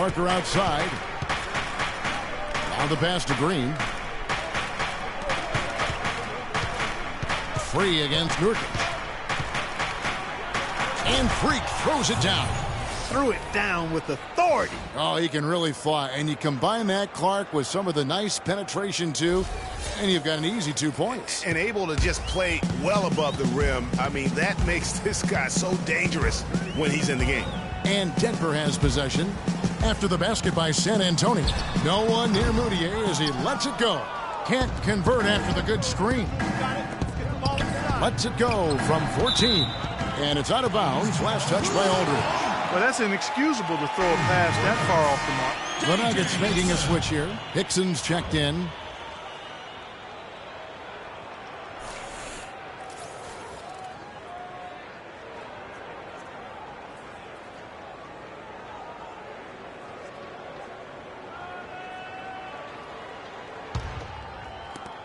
Parker outside. On the pass to Green. Free against Nurkic. And Freak throws it down. Threw it down with authority. Oh, he can really fly. And you combine that, Clark, with some of the nice penetration, too, and you've got an easy 2 points. And able to just play well above the rim. I mean, that makes this guy so dangerous when he's in the game. And Denver has possession after the basket by San Antonio. No one near Moutier as he lets it go. Can't convert after the good screen. Lets it go from 14. And it's out of bounds. Last touch by Aldridge. Well, that's inexcusable to throw a pass that far off the mark. The Nuggets making a switch here. Hickson's checked in.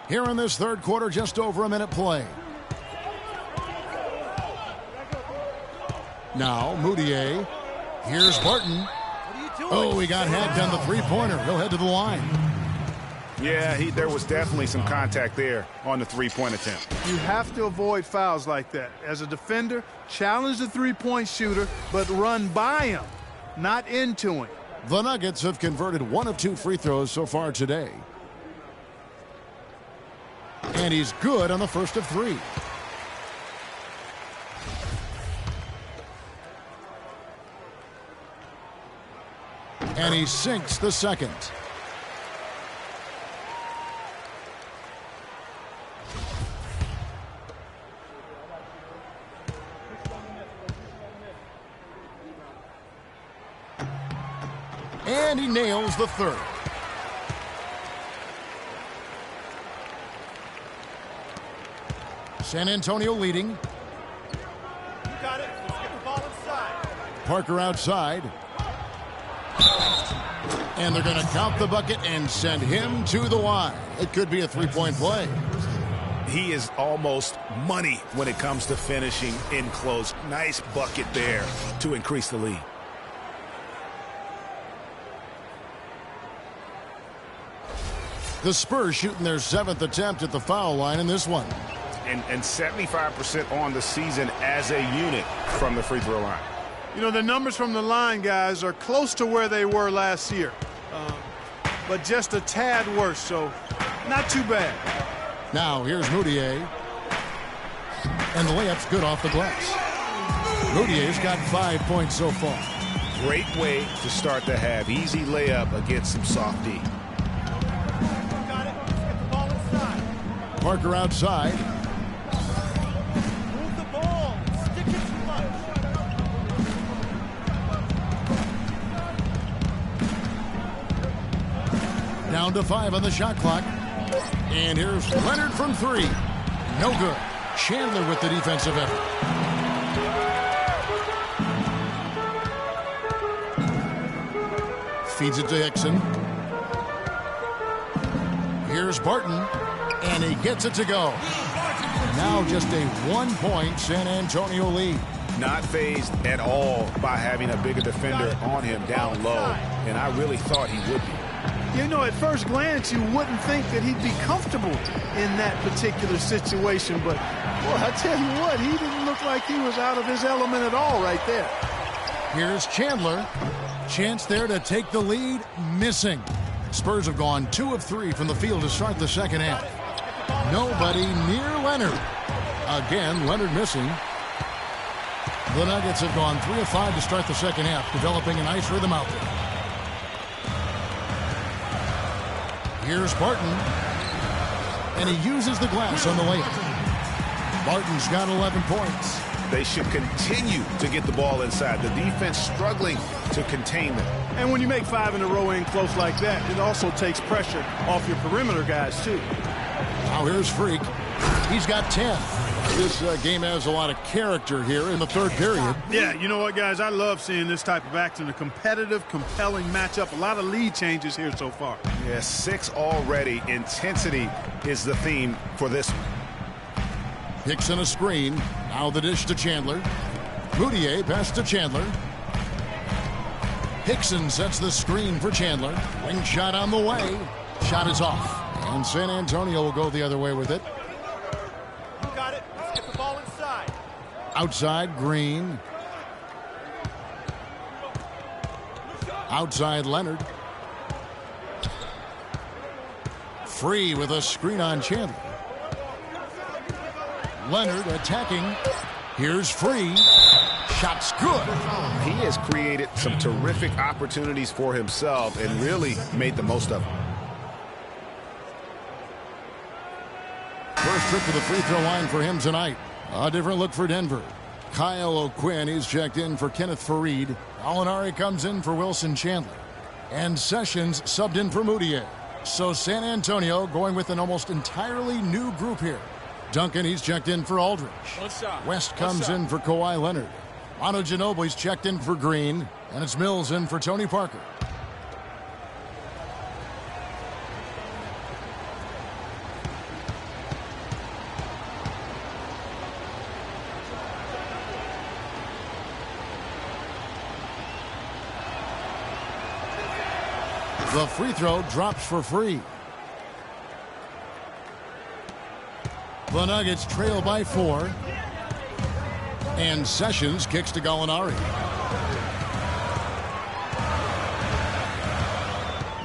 Here in this third quarter, just over a minute play. Now, Moutier. Here's Barton. Oh, he got hacked on the three-pointer. He'll head to the line. Yeah, there was definitely some contact there on the three-point attempt. You have to avoid fouls like that. As a defender, challenge the three-point shooter, but run by him, not into him. The Nuggets have converted 1 of 2 free throws so far today. And he's good on the first of 3. And he sinks the second. And he nails the third. San Antonio leading. You got it. Let's get the ball inside. Parker outside. And they're going to count the bucket and send him to the line. It could be a three-point play. He is almost money when it comes to finishing in close. Nice bucket there to increase the lead. The Spurs shooting their 7th attempt at the foul line in this one. And 75% on the season as a unit from the free throw line. You know, the numbers from the line, guys, are close to where they were last year. But just a tad worse, so not too bad. Now, here's Moutier. And the layup's good off the glass. Moutier's got 5 points so far. Great way to start the half. Easy layup against some soft D. Got it. Let's get the ball inside. Parker outside. Move the ball. Stick it too much. Down to 5 on the shot clock. And here's Leonard from 3. No good. Chandler with the defensive effort. Feeds it to Hickson. Here's Barton. And he gets it to go. Now just a 1-point San Antonio lead. Not phased at all by having a bigger defender on him down low. And I really thought he would be. You know, at first glance, you wouldn't think that he'd be comfortable in that particular situation. But, boy, I tell you what, he didn't look like he was out of his element at all right there. Here's Chandler. Chance there to take the lead. Missing. Spurs have gone 2 of 3 from the field to start the second half. Nobody near Leonard. Again, Leonard missing. The Nuggets have gone 3 of 5 to start the second half, developing a nice rhythm out there. Here's Barton. And he uses the glass on the layup. Barton's got 11 points. They should continue to get the ball inside. The defense struggling to contain them. And when you make 5 in a row in close like that, it also takes pressure off your perimeter guys, too. Now here's Freak. He's got 10. This game has a lot of character here in the third period. Yeah, you know what, guys? I love seeing this type of action. A competitive, compelling matchup. A lot of lead changes here so far. Yeah, 6 already. Intensity is the theme for this one. Hickson a screen. Now the dish to Chandler. Moutier pass to Chandler. Hickson sets the screen for Chandler. Wing shot on the way. Shot is off. And San Antonio will go the other way with it. You got it. Let's get the ball inside. Outside, Green. Outside, Leonard. Free with a screen on Chandler. Leonard attacking. Here's Free. Shot's good. He has created some terrific opportunities for himself and really made the most of them. First trip to the free throw line for him tonight. A different look for Denver. Kyle O'Quinn is checked in for Kenneth Faried. Gallinari comes in for Wilson Chandler. And Sessions subbed in for Moutier. So San Antonio going with an almost entirely new group here. Duncan, he's checked in for Aldridge. West comes in for Kawhi Leonard. Manu Ginobili's checked in for Green. And it's Mills in for Tony Parker. The free throw drops for Free. The Nuggets trail by 4. And Sessions kicks to Gallinari.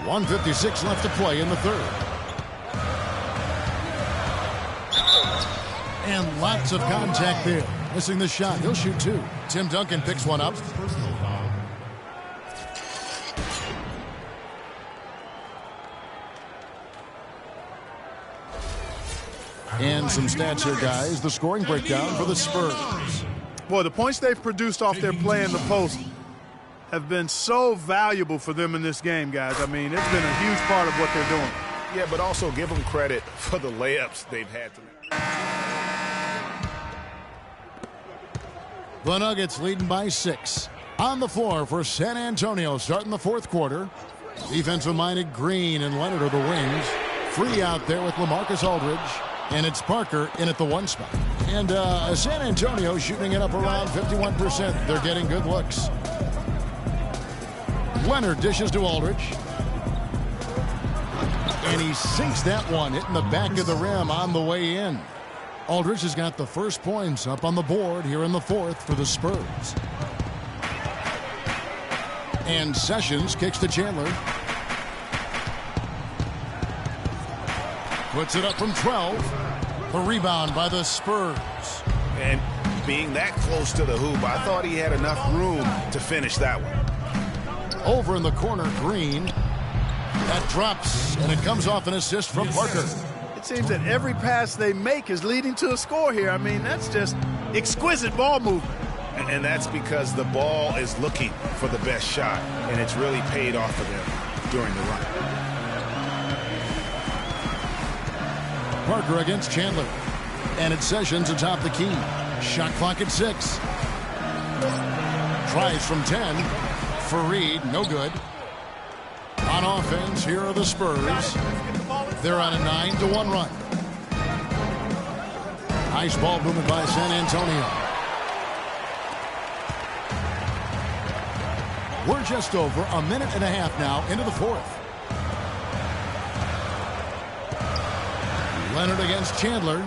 1:56 left to play in the third. And lots of contact there. Missing the shot. He'll shoot 2. Tim Duncan picks one up. And some stats here, guys. The scoring breakdown for the Spurs. Boy, the points they've produced off their play in the post have been so valuable for them in this game, guys. I mean, it's been a huge part of what they're doing. Yeah, but also give them credit for the layups they've had to make. The Nuggets leading by 6. On the floor for San Antonio starting the fourth quarter. Defensive-minded Green and Leonard are the wings. Free out there with LaMarcus Aldridge. And it's Parker in at the 1 spot. And San Antonio shooting it up around 51%. They're getting good looks. Leonard dishes to Aldridge. And he sinks that one, hitting the back of the rim on the way in. Aldridge has got the first points up on the board here in the fourth for the Spurs. And Sessions kicks to Chandler. Puts it up from 12. The rebound by the Spurs. And being that close to the hoop, I thought he had enough room to finish that one. Over in the corner, Green. That drops, and it comes off an assist from Parker. It seems that every pass they make is leading to a score here. I mean, that's just exquisite ball movement. And that's because the ball is looking for the best shot, and it's really paid off for them during the run. Parker against Chandler. And it's Sessions atop the key. Shot clock at 6. Tries from 10. Faried, no good. On offense, here are the Spurs. They're on a 9-1 run. Nice ball movement by San Antonio. We're just over a minute and a half now into the fourth. Leonard against Chandler.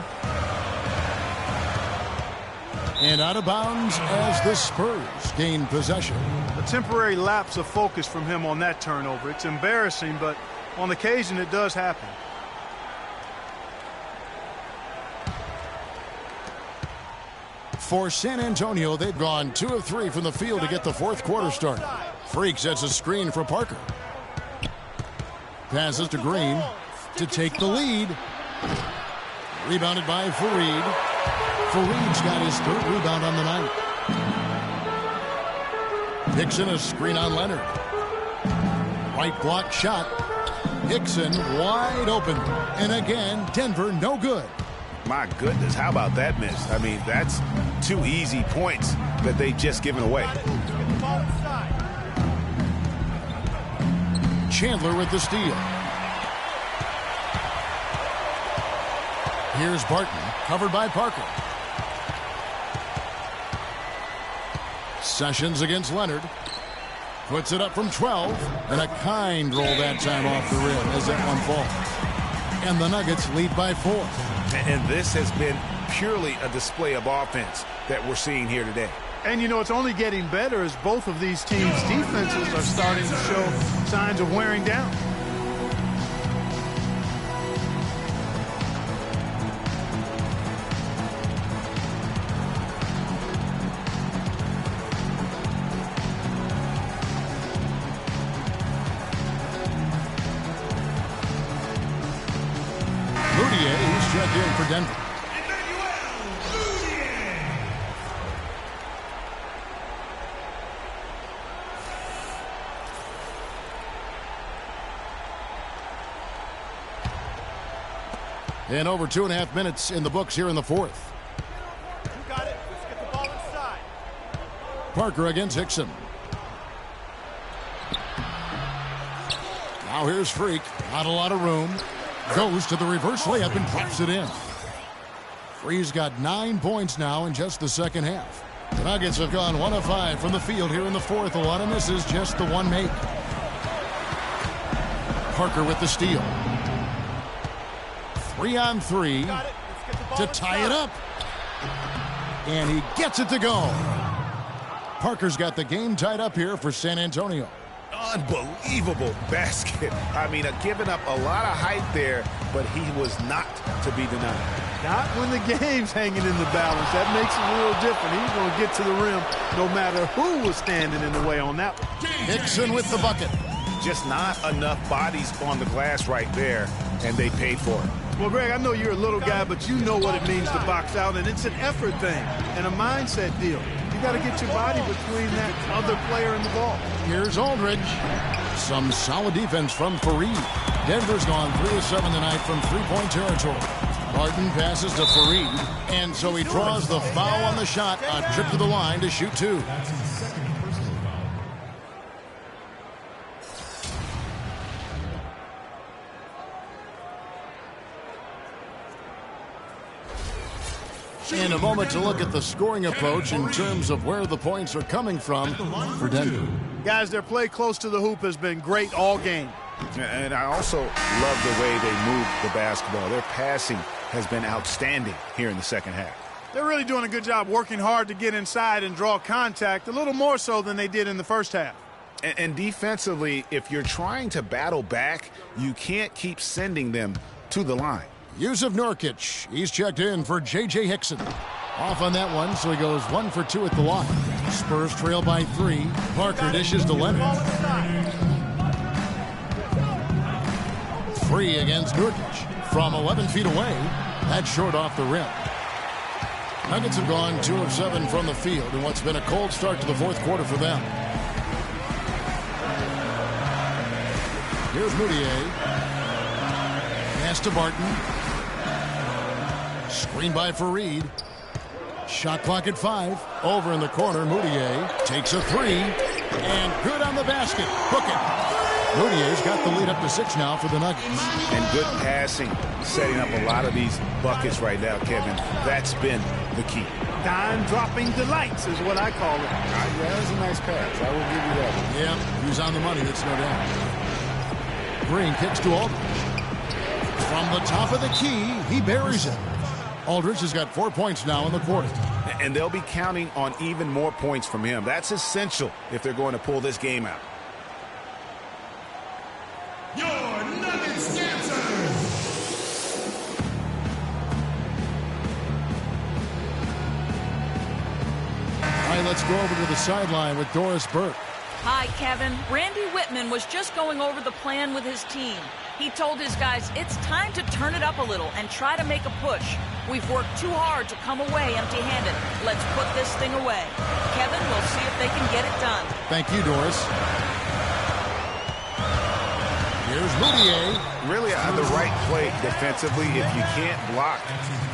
And out of bounds as the Spurs gain possession. A temporary lapse of focus from him on that turnover. It's embarrassing, but on occasion it does happen. For San Antonio, they've gone 2 of 3 from the field to get the fourth quarter started. Freak sets a screen for Parker. Passes to Green to take the lead. Rebounded by Faried. Faried's got his 3rd rebound on the night. Hickson a screen on Leonard. Right block shot. Hickson wide open. And again, Denver no good. My goodness, how about that miss? I mean, that's 2 easy points that they've just given away. Chandler with the steal. Here's Barton, covered by Parker. Sessions against Leonard. Puts it up from 12, and a kind roll that time off the rim as that one falls. And the Nuggets lead by 4. And this has been purely a display of offense that we're seeing here today. And, you know, it's only getting better as both of these teams' defenses are starting to show signs of wearing down. He's checked in for Denver. And over 2.5 minutes in the books here in the fourth. You got it. Let's get the ball inside. Parker against Hickson. Now here's Freak. Not a lot of room. Goes to the reverse layup and drops it in. Free's got 9 points now in just the second half. The Nuggets have gone 1 of 5 from the field here in the fourth. A lot of misses, just the one make. Parker with the steal. 3 on 3 to tie it up. And he gets it to go. Parker's got the game tied up here for San Antonio. Unbelievable basket. I mean, giving up a lot of height there, but he was not to be denied. Not when the game's hanging in the balance. That makes it real different. He's going to get to the rim no matter who was standing in the way on that one. Hickson with the bucket. Just not enough bodies on the glass right there, and they paid for it. Well, Greg, I know you're a little guy, but you know what it means to box out, and it's an effort thing and a mindset deal. You got to get your body between that other player and the ball. Here's Aldridge. Some solid defense from Fareed. Denver's gone 3 of 7 tonight from three-point territory. Martin passes to Fareed, and so he draws the foul on the shot. A trip to the line to shoot 2. In a moment to look at the scoring approach in terms of where the points are coming from for Denver. Guys, their play close to the hoop has been great all game. And I also love the way they move the basketball. Their passing has been outstanding here in the second half. They're really doing a good job working hard to get inside and draw contact, a little more so than they did in the first half. And defensively, if you're trying to battle back, you can't keep sending them to the line. Yusuf Nurkic, he's checked in for J.J. Hickson. Off on that one, so he goes 1 for 2 at the line. Spurs trail by 3. Parker dishes to Leonard. Free against Nurkic from 11 feet away. That's short off the rim. Nuggets have gone 2 of 7 from the field in what's been a cold start to the fourth quarter for them. Here's Moutier. Pass to Barton. Screen by Fareed. Shot clock at 5. Over in the corner, Moutier takes a 3. And good on the basket. Hook it. Moutier's got the lead up to 6 now for the Nuggets. And good passing, setting up a lot of these buckets right now, Kevin. That's been the key. Dime-dropping delights is what I call it. Yeah, that was a nice pass. I will give you that. Yeah, he's on the money, that's no doubt. Green kicks to Aldridge. From the top of the key, he buries it. Aldridge has got 4 points now in the quarter. And they'll be counting on even more points from him. That's essential if they're going to pull this game out. Your Nuggets dancers. All right, let's go over to the sideline with Doris Burke. Hi, Kevin. Randy Whitman was just going over the plan with his team. He told his guys it's time to turn it up a little and try to make a push. We've worked too hard to come away empty-handed. Let's put this thing away. Kevin, we'll see if they can get it done. Thank you, Doris. Here's Moutier. Really the right play defensively. If you can't block,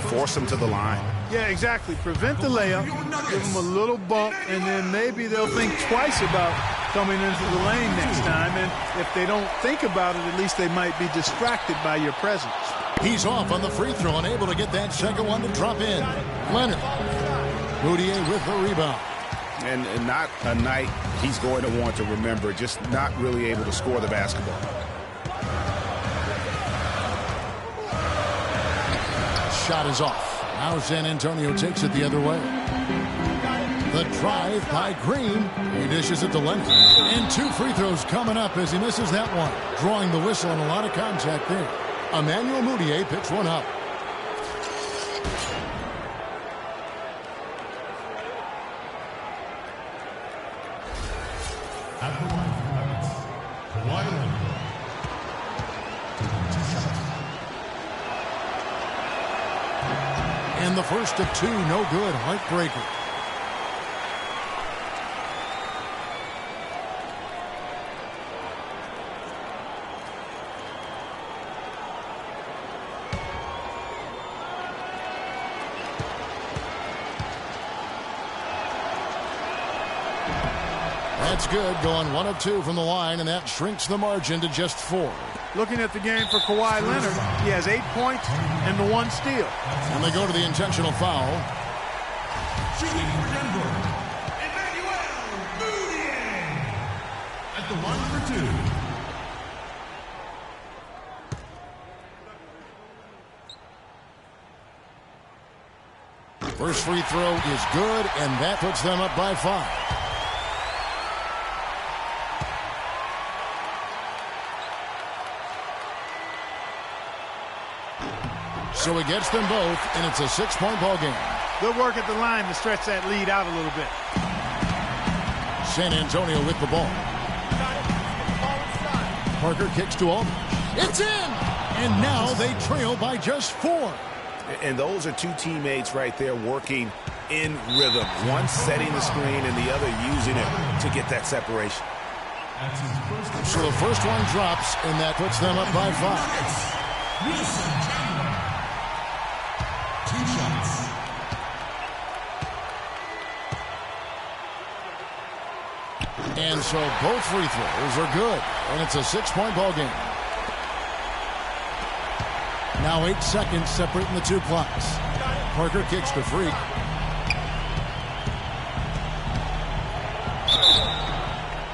force them to the line. Yeah, exactly. Prevent the layup, give them a little bump, and then maybe they'll think twice about coming into the lane next time. And if they don't think about it, at least they might be distracted by your presence. He's off on the free throw and able to get that second one to drop in. Leonard. Moutier with the rebound. And not a night he's going to want to remember, just not really able to score the basketball. Shot is off. Now San Antonio takes it the other way. The drive by Green. He dishes it to Leonard. And 2 free throws coming up as he misses that one. Drawing the whistle and a lot of contact there. Emmanuel Mudiay picks one up. At the line for Nuggets, Kawhi Leonard. Taking 2 shots. And the first of 2, no good. Heartbreaker. That's good, going 1 of 2 from the line, and that shrinks the margin to just 4. Looking at the game for Kawhi Leonard, he has 8 points and the 1 steal. And they go to the intentional foul. Shooting for Denver, Emmanuel Mudiay. At the line for 2. First free throw is good, and that puts them up by 5. So he gets them both, and it's a 6-point ball game. Good work at the line to stretch that lead out a little bit. San Antonio with the ball. Parker kicks to Aldridge. It's in! And now they trail by just 4. And those are 2 teammates right there working in rhythm. One setting the screen and the other using it to get that separation. So the first one drops, and that puts them up by 5. Wilson Chandler. 2 shots. And so both free throws are good, and it's a 6-point ball game. Now 8 seconds separating the 2 clocks. Parker kicks to Freak.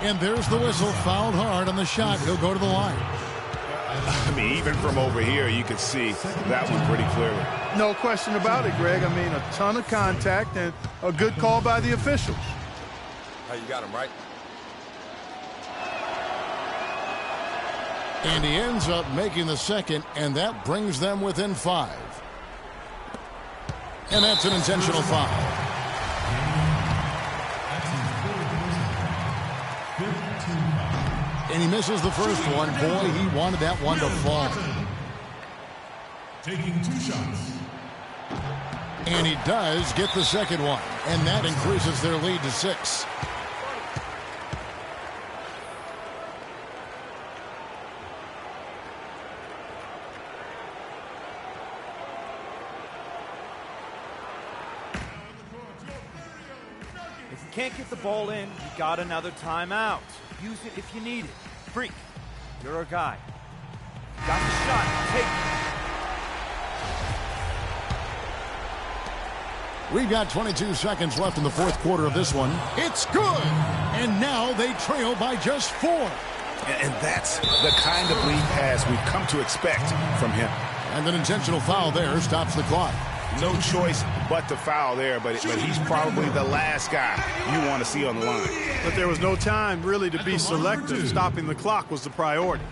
And there's the whistle, fouled hard on the shot. He'll go to the line. I mean, even from over here, you could see that one pretty clearly. No question about it, Greg. I mean, a ton of contact and a good call by the officials. Hey, you got him, right? And he ends up making the second, and that brings them within 5. And that's an intentional foul. And he misses the first one. Boy, he wanted that one to fall. Taking 2 shots. And he does get the second one. And that increases their lead to 6. If you can't get the ball in, you got another timeout. Use it if you need it. Freak, you're a guy. Got the shot. Take it. We've got 22 seconds left in the 4th quarter of this one. It's good! And now they trail by just 4. And that's the kind of lead pass we've come to expect from him. And an intentional foul there stops the clock. No choice but to foul there, but he's probably the last guy you want to see on the line. But there was no time really to be selective. Stopping the clock was the priority.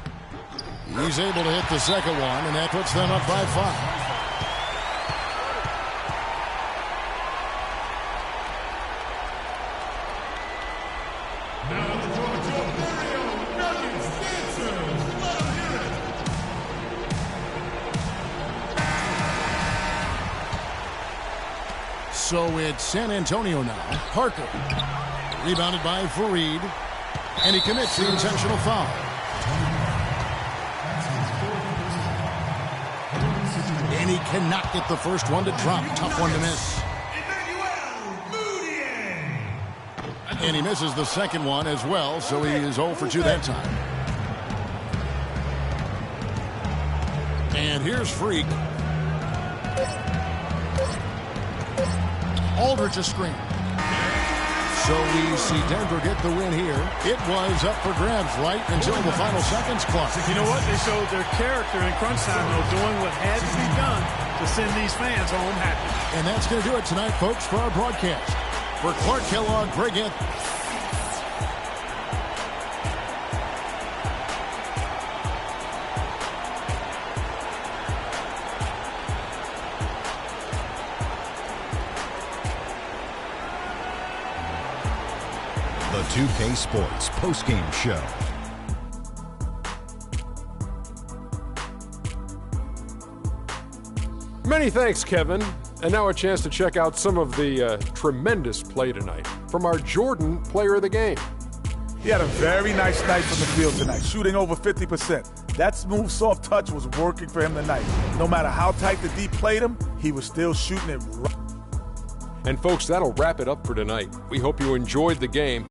He's able to hit the second one, and that puts them up by 5. So it's San Antonio now. Parker. Rebounded by Fareed. And he commits the intentional foul. And he cannot get the first one to drop. Tough one to miss. And he misses the second one as well, so he is 0 for 2 that time. And here's Freak. Aldridge a screen. So we see Denver get the win here. It was up for grabs right until the final seconds, Clark. You know what? They showed their character in crunch time, though, doing what had to be done to send these fans home happy. And that's going to do it tonight, folks, for our broadcast. For Clark Kellogg, Greg Anthony. The 2K Sports postgame show. Many thanks, Kevin. And now a chance to check out some of the tremendous play tonight from our Jordan player of the game. He had a very nice night from the field tonight, shooting over 50%. That smooth, soft touch was working for him tonight. No matter how tight the D played him, he was still shooting it right. And folks, that'll wrap it up for tonight. We hope you enjoyed the game.